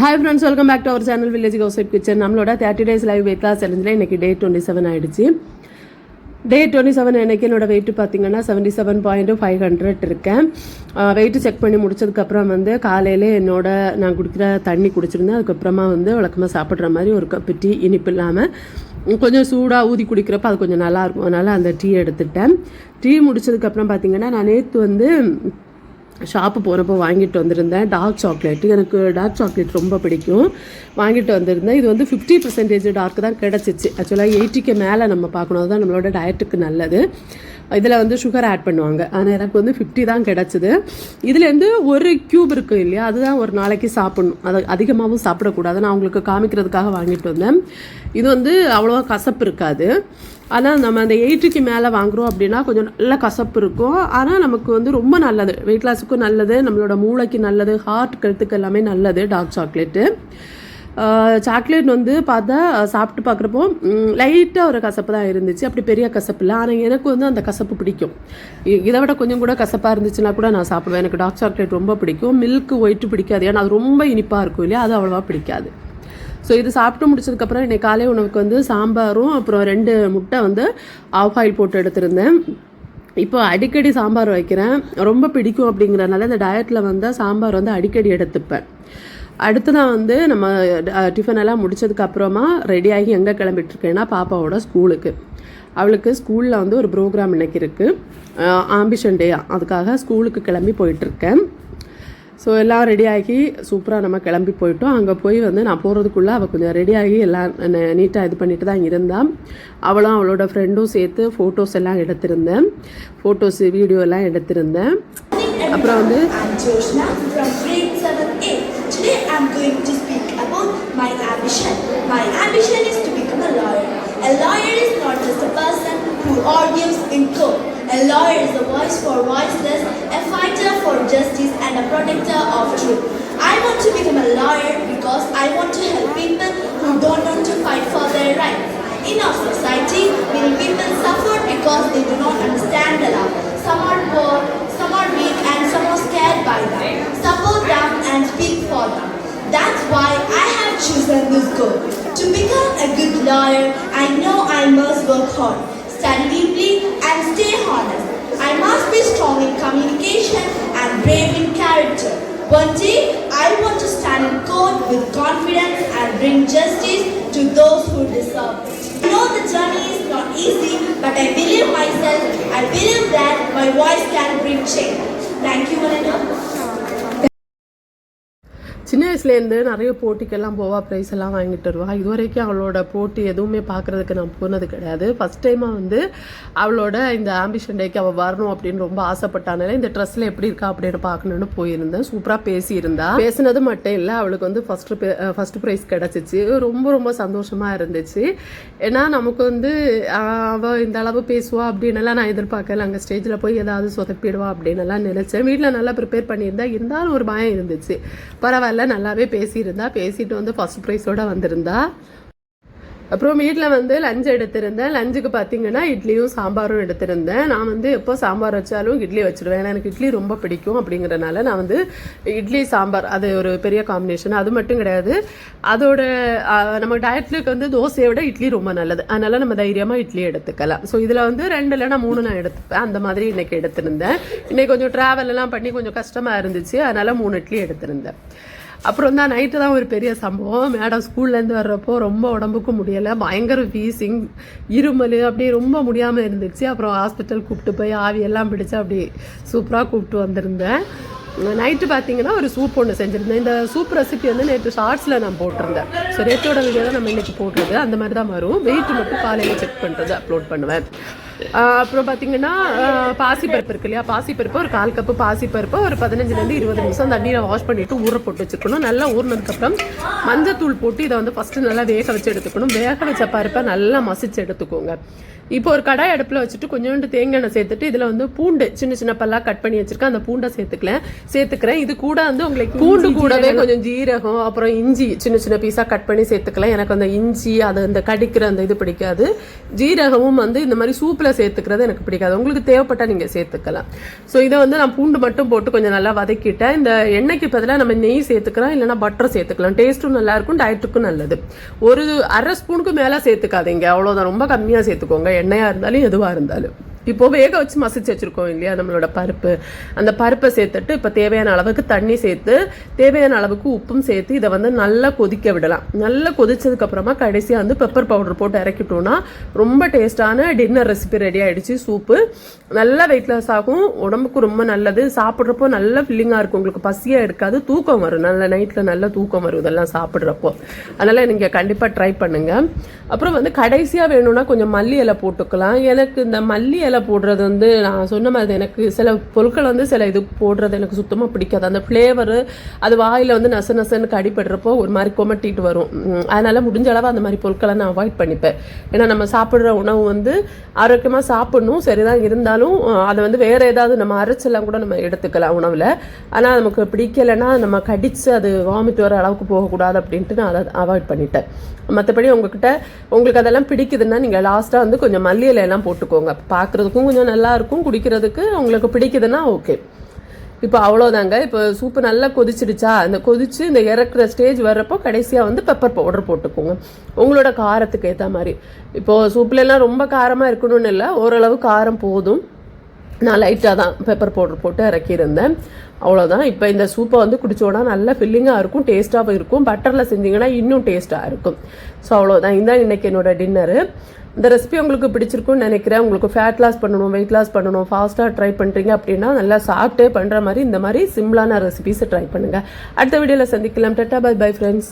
Hi friends, welcome back to our channel Village Gossip Kitchen. நம்மளோட 30 days live weight loss challenge இன்னைக்கு day 27 ஆயிடுச்சு. Day 27 இன்னைக்கு என்னோட weight பாத்தீங்கன்னா 77.500 இருக்கேன். weight செக் பண்ணி முடிச்சதுக்கு அப்புறம் வந்து காலையில என்னோட நான் குடிக்கிற தண்ணி குடிச்சிருந்தேன். அதுக்கு அப்புறமா வந்து வழக்கமா சாப்பிடுற மாதிரி ஒரு கப் டீ இனிப்பு இல்லாம கொஞ்சம் சூடா ஊதி குடிக்கிறப்ப அது கொஞ்சம் நல்லா இருக்கும். அதனால அந்த டீ எடுத்துட்டேன். டீ முடிச்சதுக்கு அப்புறம் பாத்தீங்கன்னா நான் நேத்து வந்து ஷாப்பு போகிறப்போ வாங்கிட்டு வந்திருந்தேன் டார்க் சாக்லேட். எனக்கு டார்க் சாக்லேட் ரொம்ப பிடிக்கும். வாங்கிட்டு வந்திருந்தேன். இது வந்து 50% டார்க் தான் கிடச்சிச்சு. ஆக்சுவலாக 80க்கு மேலே நம்ம பார்க்கணும், அதுதான் நம்மளோட டயட்டுக்கு நல்லது. இதில் வந்து சுகர் ஆட் பண்ணுவாங்க. ஆனால் எனக்கு வந்து 50 தான் கிடச்சிது. இதுலேருந்து ஒரு க்யூப் இருக்குது இல்லையா, அதுதான் ஒரு நாளைக்கு சாப்பிட்ணும். அதை அதிகமாகவும் சாப்பிடக்கூடாது. நான் உங்களுக்கு காமிக்கிறதுக்காக வாங்கிட்டு வந்தேன். இது வந்து அவ்வளோவா கசப்பு இருக்காது. ஆனால் நம்ம அந்த 80க்கு மேலே வாங்குகிறோம் அப்படின்னா கொஞ்சம் நல்ல கசப்பு இருக்கும். ஆனால் நமக்கு வந்து ரொம்ப நல்லது, வெயிட் லாஸுக்கும் நல்லது, நம்மளோட மூளைக்கு நல்லது, ஹார்ட் கழுத்துக்கு எல்லாமே நல்லது டார்க் சாக்லேட்டு. சாக்லேட் வந்து பார்த்தா சாப்பிட்டு பார்க்குறப்போ லைட்டாக ஒரு கசப்பு தான் இருந்துச்சு, அப்படி பெரிய கசப்பு இல்லை. ஆனால் எனக்கு வந்து அந்த கசப்பு பிடிக்கும். இதை விட கொஞ்சம் கூட கசப்பாக இருந்துச்சுன்னா கூட நான் சாப்பிடுவேன். எனக்கு டார்க் சாக்லேட் ரொம்ப பிடிக்கும். மில்க் ஒயிட்டு பிடிக்காது, ஏன்னா அது ரொம்ப இனிப்பாக இருக்கும் இல்லையா, அது அவ்வளோவா பிடிக்காது. ஸோ இது சாப்பிட்டு முடிச்சதுக்கப்புறம் இன்றைக்கி காலை உணவுக்கு வந்து சாம்பாரும் அப்புறம் 2 முட்டை வந்து ஆஃப் ஆயில் போட்டு எடுத்திருந்தேன். இப்போ அடிக்கடி சாம்பார் வைக்கிறேன், ரொம்ப பிடிக்கும் அப்படிங்கிறனால இந்த டயட்டில் வந்து சாம்பார் வந்து அடிக்கடி எடுத்துப்பேன். அடுத்து நான் வந்து நம்ம டிஃபன் எல்லாம் முடிச்சதுக்கப்புறமா ரெடியாகி எங்கே கிளம்பிட்டுருக்கேன்னா பாப்பாவோட ஸ்கூலுக்கு. அவளுக்கு ஸ்கூலில் வந்து ஒரு ப்ரோக்ராம் இன்றைக்கி இருக்குது, ஆம்பிஷன் டே. அதுக்காக ஸ்கூலுக்கு கிளம்பி போயிட்டுருக்கேன். ஸோ எல்லாம் ரெடியாகி சூப்பராக நம்ம கிளம்பி போயிட்டோம். அங்கே போய் வந்து நான் போகிறதுக்குள்ளே அவள் கொஞ்சம் ரெடியாகி எல்லாம் நீட்டாக இது பண்ணிட்டு தான் இருந்தான். அவளும் அவளோட ஃப்ரெண்டும் சேர்த்து ஃபோட்டோஸ் எல்லாம் எடுத்திருந்தேன். ஃபோட்டோஸு வீடியோ எல்லாம் எடுத்திருந்தேன். அப்புறம் வந்து A lawyer is not just a person who argues in court. A lawyer is a voice for voiceless, a fighter for justice and a protector of truth. I want to become a lawyer because I want to help people who don't want to fight for their rights. In our society, many people suffer because they do not understand the law. Some are poor, some are weak, and some are scared by them. Support them and speak for them. That's why I have chosen this goal. To become a good lawyer, I know I must work hard, study deeply, and stay honest. I must be strong in communication and brave in character. One day, I want to stand in court with confidence and bring justice to those who deserve it. I know the journey is not easy, but I believe myself. I believe that my voice can bring change. Thank you, Melinda. சின்ன வயசுலேருந்து நிறைய போட்டிக்கெல்லாம் போவா, price எல்லாம் வாங்கிட்டு வருவா. இது வரைக்கும் அவளோட போட்டி எதுவுமே பார்க்குறதுக்கு நான் போனது கிடையாது. ஃபஸ்ட் டைமாக வந்து அவளோட இந்த ஆம்பிஷன் டேக்கு அவள் வரணும் அப்படின்னு ரொம்ப ஆசைப்பட்டானால இந்த ட்ரெஸ்ஸில் எப்படி இருக்கா அப்படின்னு பார்க்கணுன்னு போயிருந்தேன். சூப்பராக பேசியிருந்தா. பேசினது மட்டும் இல்லை, அவளுக்கு வந்து ஃபஸ்ட்டு ப்ரைஸ் கிடச்சிச்சு. ரொம்ப ரொம்ப சந்தோஷமாக இருந்துச்சு. ஏன்னா நமக்கு வந்து அவள் இந்த அளவு பேசுவா அப்படின்னலாம் நான் எதிர்பார்க்கல. அங்கே ஸ்டேஜில் போய் ஏதாவது சொதப்பிடுவா அப்படின்னலாம் நினச்சேன். வீட்டில் நல்லா ப்ரிப்பேர் பண்ணியிருந்தா, இருந்தாலும் ஒரு பயம் இருந்துச்சு. பரவாயில்ல, நல்லாவே பேசிட்டு வந்து ஃபர்ஸ்ட் ப்ரைஸோட வந்திருந்தா. அப்புறம் வீட்டில் வந்து லஞ்ச் எடுத்திருந்தேன். லஞ்சுக்கு பார்த்தீங்கன்னா இட்லியும் சாம்பாரும் எடுத்திருந்தேன். நான் வந்து எப்போ சாம்பார் வச்சாலும் இட்லி வச்சுருவேன், ஏன்னா எனக்கு இட்லி ரொம்ப பிடிக்கும். அப்படிங்கிறனால நான் வந்து இட்லி சாம்பார் அது ஒரு பெரிய காம்பினேஷன். அது மட்டும் கிடையாது, அதோட நம்ம டயட்லுக்கு வந்து தோசையை விட இட்லி ரொம்ப நல்லது. அதனால நம்ம தைரியமாக இட்லி எடுத்துக்கலாம். ஸோ இதில் வந்து 2 இல்லைனா 3 நான் எடுத்துப்பேன். அந்த மாதிரி இன்னைக்கு எடுத்திருந்தேன். இன்னைக்கு கொஞ்சம் ட்ராவல் எல்லாம் பண்ணி கொஞ்சம் கஷ்டமாக இருந்துச்சு, அதனால 3 இட்லி எடுத்திருந்தேன். அப்புறம் தான் நைட்டு தான் ஒரு பெரிய சம்பவம். மேடம் ஸ்கூல்லேருந்து வர்றப்போ ரொம்ப உடம்புக்கும் முடியலை, பயங்கர வீசிங், இருமல், அப்படியே ரொம்ப முடியாமல் இருந்துச்சு. அப்புறம் ஹாஸ்பிட்டல் கூப்பிட்டு போய் ஆவியெல்லாம் பிடிச்சி அப்படி சூப்பராக கூப்பிட்டு வந்திருந்தேன். நைட்டு பார்த்தீங்கன்னா ஒரு சூப் ஒன்று செஞ்சுருந்தேன். இந்த சூப் ரெசிபி வந்து நேற்று ஷார்ட்ஸில் நான் போட்டிருந்தேன். ஸோ ரேட்டோட வீடியோ தான் நம்ம இன்றைக்கி போடுறது, அந்த மாதிரி தான் வரும். வெயிட் மட்டும் காலையில் செக் பண்ணுறது அப்லோட் பண்ணுவேன். அப்புறம் பார்த்தீங்கன்னா பாசிப்பருப்பு இருக்கு இல்லையா, பாசிப்பருப்பு ஒரு 1/4 கப்பு பாசிப்பருப்பு ஒரு 15லேருந்து 20 நிமிஷம் தண்ணியில் வாஷ் பண்ணிவிட்டு ஊற போட்டு வச்சுக்கணும். நல்லா ஊறினதுக்கப்புறம் மஞ்சத்தூள் போட்டு இதை வந்து ஃபஸ்ட்டு நல்லா வேக வச்சு எடுத்துக்கணும். வேக வச்ச பருப்பை நல்லா மசிச்சு எடுத்துக்கோங்க. இப்போ ஒரு கடாய் அடுப்பில் வச்சுட்டு கொஞ்சோண்டு தேங்காய் எண்ணெய் சேர்த்துட்டு இதில் வந்து பூண்டு சின்ன சின்ன பல்லாக கட் பண்ணி வச்சிருக்கேன், அந்த பூண்டை சேர்த்துக்கிறேன். இது கூட வந்து உங்களுக்கு பூண்டு கூடவே கொஞ்சம் ஜீரகம் அப்புறம் இஞ்சி சின்ன சின்ன பீஸாக கட் பண்ணி சேர்த்துக்கலாம். எனக்கு அந்த இஞ்சி அது அந்த கடிக்கிற அந்த இது பிடிக்காது. ஜீரகமும் வந்து இந்த மாதிரி சூப்பில் சேர்த்துக்கிறது எனக்கு பிடிக்காது. உங்களுக்கு தேவைப்பட்டால் நீங்கள் சேர்த்துக்கலாம். ஸோ இதை வந்து நான் பூண்டு மட்டும் போட்டு கொஞ்சம் நல்லா வதக்கிட்டேன். இந்த எண்ணெய்க்கு பதிலாக நம்ம நெய் சேர்த்துக்கலாம், இல்லைனா பட்டர் சேர்த்துக்கலாம். டேஸ்ட்டும் நல்லா இருக்கும், டயட்டுக்கும் நல்லது. ஒரு அரை ஸ்பூனுக்கு மேலே சேர்த்துக்காதீங்க, அவ்வளோதான். ரொம்ப கம்மியாக சேர்த்துக்கோங்க, எண்ணெயாக இருந்தாலும் எதுவாக இருந்தாலும். இப்போ வேக வச்சு மசிச்சு வச்சிருக்கோம் இல்லையா நம்மளோட பருப்பு, அந்த பருப்பை சேர்த்துட்டு இப்போ தேவையான அளவுக்கு தண்ணி சேர்த்து தேவையான அளவுக்கு உப்பும் சேர்த்து இதை வந்து நல்லா கொதிக்க விடலாம். நல்லா கொதிச்சதுக்கு அப்புறமா கடைசியாக வந்து பெப்பர் பவுடர் போட்டு இறக்கிட்டோம்னா ரொம்ப டேஸ்டான டின்னர் ரெசிபி ரெடி ஆயிடுச்சு. சூப்பு நல்லா வெயிட் லாஸ் ஆகும், உடம்புக்கு ரொம்ப நல்லது. சாப்பிட்றப்போ நல்லா ஃபில்லிங்காக இருக்கும், உங்களுக்கு பசியாக எடுக்காது, தூக்கம் வரும், நல்ல நைட்டில் நல்ல தூக்கம் வரும் இதெல்லாம் சாப்பிட்றப்போ. அதனால் நீங்கள் கண்டிப்பாக ட்ரை பண்ணுங்க. அப்புறம் வந்து கடைசியாக வேணும்னா கொஞ்சம் மல்லி இலை போட்டுக்கலாம். எனக்கு இந்த மல்லி இலை போடுறது வந்து நான் சொன்ன மாதிரி எனக்கு சில பொருட்கள் வந்து சில இது போடுறது எனக்கு சுத்தமாக பிடிக்காது. அந்த ஃப்ளேவரு அது வாயில் வந்து நச நசன்னு கடிப்படுறப்போ ஒரு மாதிரி கொமட்டிட்டு வரும். அதனால் முடிஞ்ச அளவு அந்த மாதிரி பொருட்களை நான் அவாய்ட் பண்ணிப்பேன். ஏன்னா நம்ம சாப்பிட்ற உணவு வந்து ஆரோக்கியமாக சாப்பிடணும், சரிதான். இருந்தாலும் அதை வந்து வேறு ஏதாவது நம்ம அரைச்செல்லாம் கூட நம்ம எடுத்துக்கலாம் உணவில். ஆனால் நமக்கு பிடிக்கலைன்னா நம்ம கடித்து அது வாமிட் வர அளவுக்கு போகக்கூடாது அப்படின்ட்டு நான் அதை அவாய்ட் பண்ணிட்டேன். மற்றபடி உங்களுக்கு அதெல்லாம் பிடிக்குதுன்னா நீங்கள் லாஸ்ட்டாக வந்து கொஞ்சம் மல்லி இலையெல்லாம் போட்டுக்கோங்க. பார்க்குறதுக்கும் கொஞ்சம் நல்லா இருக்கும், குடிக்கிறதுக்கு உங்களுக்கு பிடிக்குதுன்னா ஓகே. இப்போ அவ்வளோதாங்க. இப்போ சூப்பு நல்லா கொதிச்சிடுச்சா, இந்த கொதிச்சு இந்த இறக்குற ஸ்டேஜ் வர்றப்போ கடைசியாக வந்து பெப்பர் பவுடர் போட்டுக்கோங்க உங்களோட காரத்துக்கு ஏற்ற மாதிரி. இப்போது சூப்புலலாம் ரொம்ப காரமாக இருக்கணும்னு இல்லை, ஓரளவு காரம் போதும். நான் லைட்டாக தான் பெப்பர் பவுடர் போட்டு இறக்கியிருந்தேன், அவ்வளோதான். இப்போ இந்த சூப்பை வந்து குடிச்சோன்னா நல்லா ஃபில்லிங்காக இருக்கும், டேஸ்ட்டாகவும் இருக்கும். பட்டரில் செஞ்சிங்கன்னா இன்னும் டேஸ்ட்டாக இருக்கும். ஸோ அவ்வளோதான், இதுதான் இன்றைக்கி என்னோட டின்னரு. இந்த ரெசிபி உங்களுக்கு பிடிச்சிருக்குன்னு நினைக்கிறேன். உங்களுக்கு ஃபேட் லாஸ் பண்ணணும், வெயிட் லாஸ் பண்ணணும், ஃபாஸ்ட்டாக ட்ரை பண்ணுறீங்க அப்படின்னா நல்லா சாப்பிட்டே பண்ணுற மாதிரி இந்த மாதிரி சிம்பிளான ரெசிபிஸை ட்ரை பண்ணுங்கள். அடுத்த வீடியோவில் சந்திக்கலாம். Tata bye bye friends.